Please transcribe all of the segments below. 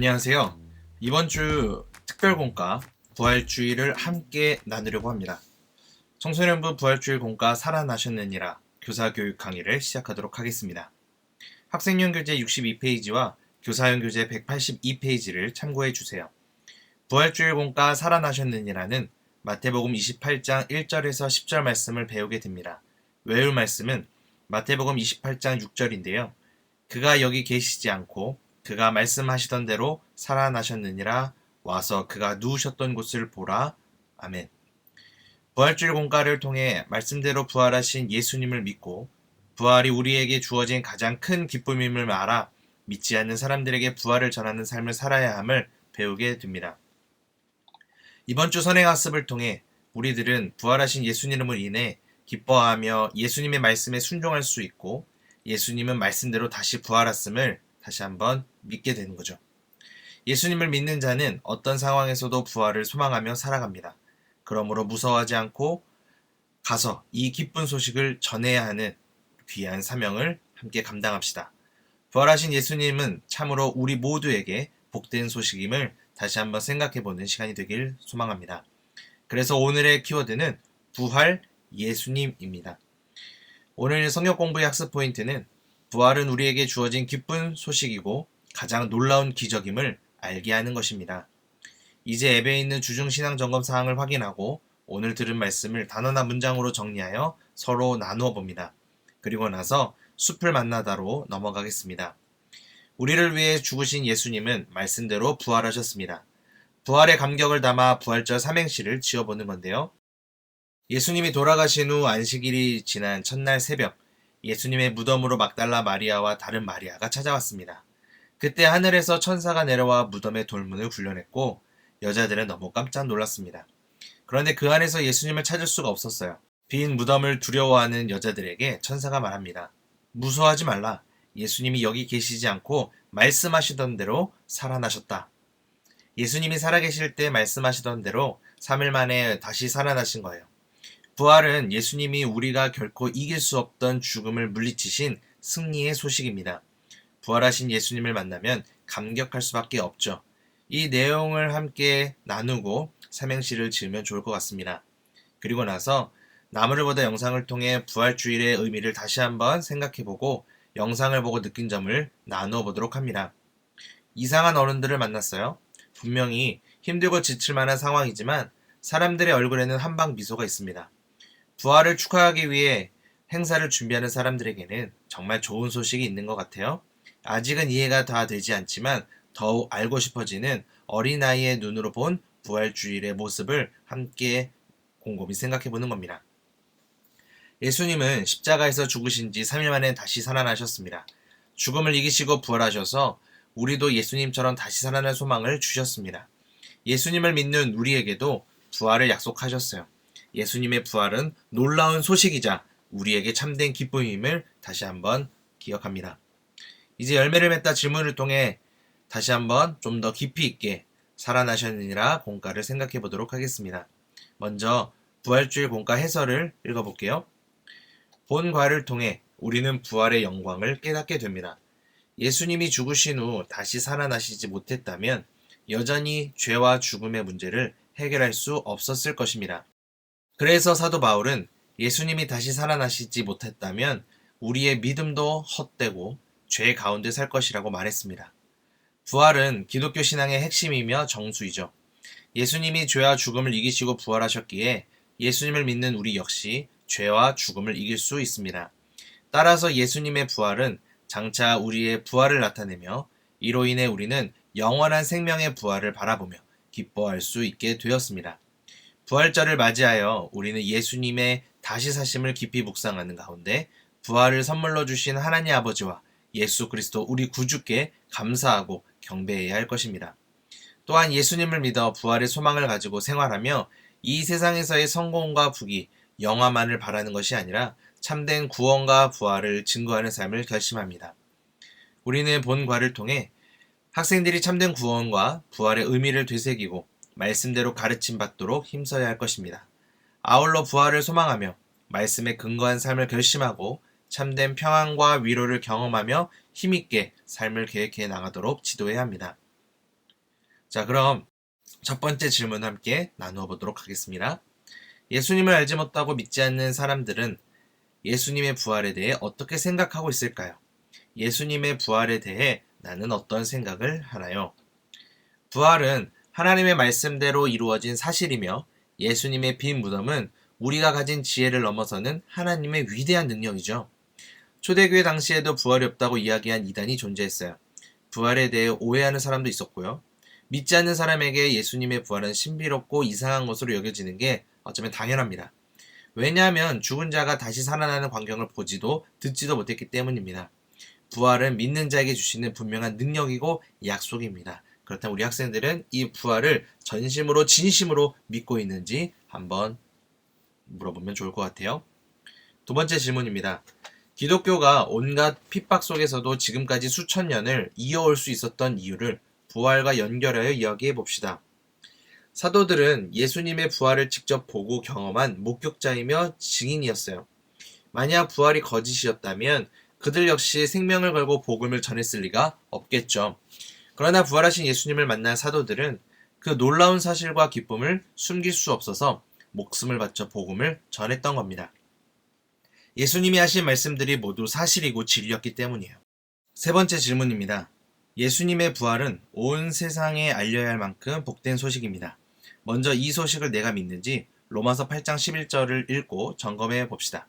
안녕하세요. 이번 주 특별공과 부활주의를 함께 나누려고 합니다. 청소년부 부활주일 공과 살아나셨느니라 교사교육 강의를 시작하도록 하겠습니다. 학생용 교재 62페이지와 교사용 교재 182페이지를 참고해 주세요. 부활주일 공과 살아나셨느니라는 마태복음 28장 1절에서 10절 말씀을 배우게 됩니다. 외울 말씀은 마태복음 28장 6절인데요. 그가 여기 계시지 않고 그가 말씀하시던 대로 살아나셨느니라. 와서 그가 누우셨던 곳을 보라. 아멘. 부활주일 공과를 통해 말씀대로 부활하신 예수님을 믿고 부활이 우리에게 주어진 가장 큰 기쁨임을 알아 믿지 않는 사람들에게 부활을 전하는 삶을 살아야 함을 배우게 됩니다. 이번 주 선행학습을 통해 우리들은 부활하신 예수님으로 인해 기뻐하며 예수님의 말씀에 순종할 수 있고 예수님은 말씀대로 다시 부활하심을 다시 한번 믿게 되는 거죠. 예수님을 믿는 자는 어떤 상황에서도 부활을 소망하며 살아갑니다. 그러므로 무서워하지 않고 가서 이 기쁜 소식을 전해야 하는 귀한 사명을 함께 감당합시다. 부활하신 예수님은 참으로 우리 모두에게 복된 소식임을 다시 한번 생각해보는 시간이 되길 소망합니다. 그래서 오늘의 키워드는 부활 예수님입니다. 오늘 성경 공부의 학습 포인트는 부활은 우리에게 주어진 기쁜 소식이고 가장 놀라운 기적임을 알게 하는 것입니다. 이제 앱에 있는 주중 신앙 점검 사항을 확인하고 오늘 들은 말씀을 단어나 문장으로 정리하여 서로 나누어 봅니다. 그리고 나서 숲을 만나다로 넘어가겠습니다. 우리를 위해 죽으신 예수님은 말씀대로 부활하셨습니다. 부활의 감격을 담아 부활절 삼행시를 지어보는 건데요. 예수님이 돌아가신 후 안식일이 지난 첫날 새벽, 예수님의 무덤으로 막달라 마리아와 다른 마리아가 찾아왔습니다. 그때 하늘에서 천사가 내려와 무덤의 돌문을 굴려냈고 여자들은 너무 깜짝 놀랐습니다. 그런데 그 안에서 예수님을 찾을 수가 없었어요. 빈 무덤을 두려워하는 여자들에게 천사가 말합니다. 무서워하지 말라. 예수님이 여기 계시지 않고 말씀하시던 대로 살아나셨다. 예수님이 살아계실 때 말씀하시던 대로 3일 만에 다시 살아나신 거예요. 부활은 예수님이 우리가 결코 이길 수 없던 죽음을 물리치신 승리의 소식입니다. 부활하신 예수님을 만나면 감격할 수밖에 없죠. 이 내용을 함께 나누고 삼행시를 지으면 좋을 것 같습니다. 그리고 나서 나무를 보다 영상을 통해 부활주일의 의미를 다시 한번 생각해보고 영상을 보고 느낀 점을 나누어 보도록 합니다. 이상한 어른들을 만났어요. 분명히 힘들고 지칠 만한 상황이지만 사람들의 얼굴에는 한방 미소가 있습니다. 부활을 축하하기 위해 행사를 준비하는 사람들에게는 정말 좋은 소식이 있는 것 같아요. 아직은 이해가 다 되지 않지만 더욱 알고 싶어지는 어린아이의 눈으로 본 부활주일의 모습을 함께 곰곰이 생각해보는 겁니다. 예수님은 십자가에서 죽으신 지 3일 만에 다시 살아나셨습니다. 죽음을 이기시고 부활하셔서 우리도 예수님처럼 다시 살아날 소망을 주셨습니다. 예수님을 믿는 우리에게도 부활을 약속하셨어요. 예수님의 부활은 놀라운 소식이자 우리에게 참된 기쁨임을 다시 한번 기억합니다. 이제 열매를 맺다 질문을 통해 다시 한번 좀 더 깊이 있게 살아나셨느니라 공과를 생각해 보도록 하겠습니다. 먼저 부활주일 공과 해설을 읽어볼게요. 본과를 통해 우리는 부활의 영광을 깨닫게 됩니다. 예수님이 죽으신 후 다시 살아나시지 못했다면 여전히 죄와 죽음의 문제를 해결할 수 없었을 것입니다. 그래서 사도 바울은 예수님이 다시 살아나시지 못했다면 우리의 믿음도 헛되고 죄 가운데 살 것이라고 말했습니다. 부활은 기독교 신앙의 핵심이며 정수이죠. 예수님이 죄와 죽음을 이기시고 부활하셨기에 예수님을 믿는 우리 역시 죄와 죽음을 이길 수 있습니다. 따라서 예수님의 부활은 장차 우리의 부활을 나타내며 이로 인해 우리는 영원한 생명의 부활을 바라보며 기뻐할 수 있게 되었습니다. 부활절을 맞이하여 우리는 예수님의 다시 사심을 깊이 묵상하는 가운데 부활을 선물로 주신 하나님 아버지와 예수 그리스도 우리 구주께 감사하고 경배해야 할 것입니다. 또한 예수님을 믿어 부활의 소망을 가지고 생활하며 이 세상에서의 성공과 부귀, 영화만을 바라는 것이 아니라 참된 구원과 부활을 증거하는 삶을 결심합니다. 우리는 본과를 통해 학생들이 참된 구원과 부활의 의미를 되새기고 말씀대로 가르침 받도록 힘써야 할 것입니다. 아울러 부활을 소망하며 말씀에 근거한 삶을 결심하고 참된 평안과 위로를 경험하며 힘있게 삶을 계획해 나가도록 지도해야 합니다. 자, 그럼 첫 번째 질문 함께 나누어 보도록 하겠습니다. 예수님을 알지 못하고 믿지 않는 사람들은 예수님의 부활에 대해 어떻게 생각하고 있을까요? 예수님의 부활에 대해 나는 어떤 생각을 하나요? 부활은 하나님의 말씀대로 이루어진 사실이며 예수님의 빈 무덤은 우리가 가진 지혜를 넘어서는 하나님의 위대한 능력이죠. 초대교회 당시에도 부활이 없다고 이야기한 이단이 존재했어요. 부활에 대해 오해하는 사람도 있었고요. 믿지 않는 사람에게 예수님의 부활은 신비롭고 이상한 것으로 여겨지는 게 어쩌면 당연합니다. 왜냐하면 죽은 자가 다시 살아나는 광경을 보지도 듣지도 못했기 때문입니다. 부활은 믿는 자에게 주시는 분명한 능력이고 약속입니다. 그렇다면 우리 학생들은 이 부활을 전심으로 진심으로 믿고 있는지 한번 물어보면 좋을 것 같아요. 두 번째 질문입니다. 기독교가 온갖 핍박 속에서도 지금까지 수천 년을 이어올 수 있었던 이유를 부활과 연결하여 이야기해 봅시다. 사도들은 예수님의 부활을 직접 보고 경험한 목격자이며 증인이었어요. 만약 부활이 거짓이었다면 그들 역시 생명을 걸고 복음을 전했을 리가 없겠죠. 그러나 부활하신 예수님을 만난 사도들은 그 놀라운 사실과 기쁨을 숨길 수 없어서 목숨을 바쳐 복음을 전했던 겁니다. 예수님이 하신 말씀들이 모두 사실이고 진리였기 때문이에요. 세 번째 질문입니다. 예수님의 부활은 온 세상에 알려야 할 만큼 복된 소식입니다. 먼저 이 소식을 내가 믿는지 로마서 8장 11절을 읽고 점검해 봅시다.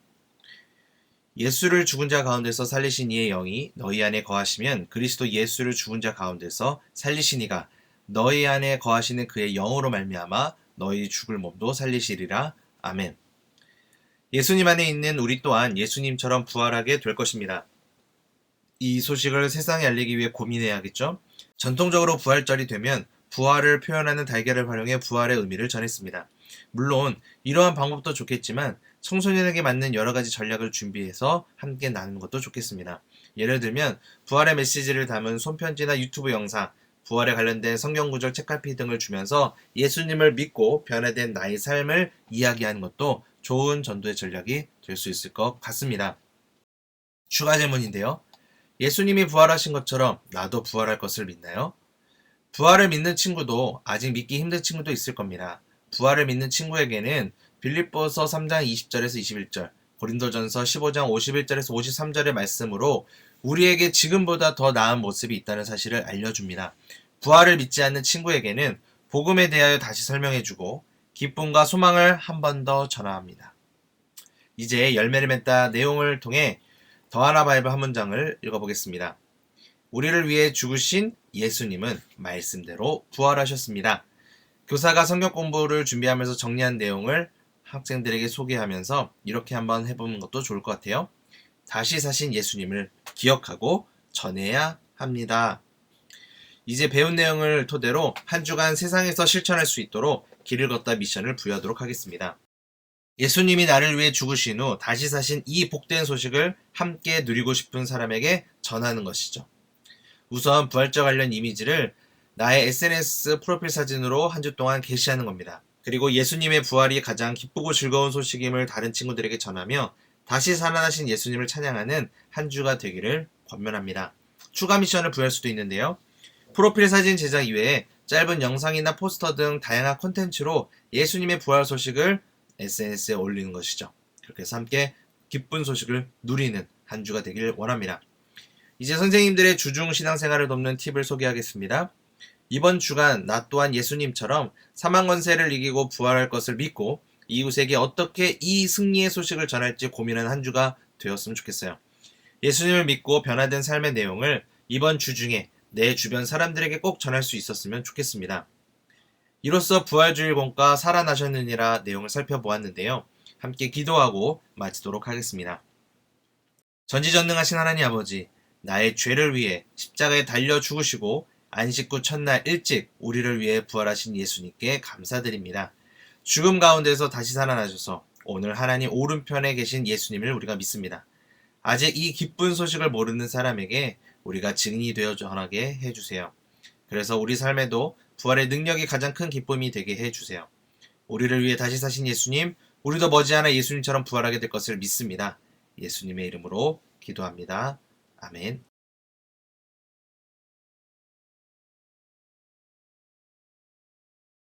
예수를 죽은 자 가운데서 살리신 이의 영이 너희 안에 거하시면 그리스도 예수를 죽은 자 가운데서 살리신 이가 너희 안에 거하시는 그의 영으로 말미암아 너희 죽을 몸도 살리시리라. 아멘. 예수님 안에 있는 우리 또한 예수님처럼 부활하게 될 것입니다. 이 소식을 세상에 알리기 위해 고민해야겠죠? 전통적으로 부활절이 되면 부활을 표현하는 달걀을 활용해 부활의 의미를 전했습니다. 물론 이러한 방법도 좋겠지만 청소년에게 맞는 여러 가지 전략을 준비해서 함께 나누는 것도 좋겠습니다. 예를 들면 부활의 메시지를 담은 손편지나 유튜브 영상, 부활에 관련된 성경구절 책갈피 등을 주면서 예수님을 믿고 변화된 나의 삶을 이야기하는 것도 좋은 전도의 전략이 될 수 있을 것 같습니다. 추가 질문인데요. 예수님이 부활하신 것처럼 나도 부활할 것을 믿나요? 부활을 믿는 친구도 아직 믿기 힘든 친구도 있을 겁니다. 부활을 믿는 친구에게는 빌립보서 3장 20절에서 21절, 고린도전서 15장 51절에서 53절의 말씀으로 우리에게 지금보다 더 나은 모습이 있다는 사실을 알려줍니다. 부활을 믿지 않는 친구에게는 복음에 대하여 다시 설명해주고 기쁨과 소망을 한 번 더 전합니다. 이제 열매를 맺다 내용을 통해 더 하나 바이블 한 문장을 읽어보겠습니다. 우리를 위해 죽으신 예수님은 말씀대로 부활하셨습니다. 교사가 성경 공부를 준비하면서 정리한 내용을 학생들에게 소개하면서 이렇게 한번 해보는 것도 좋을 것 같아요. 다시 사신 예수님을 기억하고 전해야 합니다. 이제 배운 내용을 토대로 한 주간 세상에서 실천할 수 있도록 길을 걷다 미션을 부여하도록 하겠습니다. 예수님이 나를 위해 죽으신 후 다시 사신 이 복된 소식을 함께 누리고 싶은 사람에게 전하는 것이죠. 우선 부활절 관련 이미지를 나의 SNS 프로필 사진으로 한 주 동안 게시하는 겁니다. 그리고 예수님의 부활이 가장 기쁘고 즐거운 소식임을 다른 친구들에게 전하며 다시 살아나신 예수님을 찬양하는 한 주가 되기를 권면합니다. 추가 미션을 부여할 수도 있는데요. 프로필 사진 제작 이외에 짧은 영상이나 포스터 등 다양한 콘텐츠로 예수님의 부활 소식을 SNS에 올리는 것이죠. 그렇게 해서 함께 기쁜 소식을 누리는 한 주가 되길 원합니다. 이제 선생님들의 주중 신앙생활을 돕는 팁을 소개하겠습니다. 이번 주간 나 또한 예수님처럼 사망 권세를 이기고 부활할 것을 믿고 이웃에게 어떻게 이 승리의 소식을 전할지 고민하는 한 주가 되었으면 좋겠어요. 예수님을 믿고 변화된 삶의 내용을 이번 주 중에 내 주변 사람들에게 꼭 전할 수 있었으면 좋겠습니다. 이로써 부활주일 공과 살아나셨느니라 내용을 살펴보았는데요. 함께 기도하고 마치도록 하겠습니다. 전지전능하신 하나님 아버지, 나의 죄를 위해 십자가에 달려 죽으시고 안식 후 첫날 일찍 우리를 위해 부활하신 예수님께 감사드립니다. 죽음 가운데서 다시 살아나셔서 오늘 하나님 오른편에 계신 예수님을 우리가 믿습니다. 아직 이 기쁜 소식을 모르는 사람에게 우리가 증인이 되어 전하게 해주세요. 그래서 우리 삶에도 부활의 능력이 가장 큰 기쁨이 되게 해주세요. 우리를 위해 다시 사신 예수님, 우리도 머지않아 예수님처럼 부활하게 될 것을 믿습니다. 예수님의 이름으로 기도합니다. 아멘.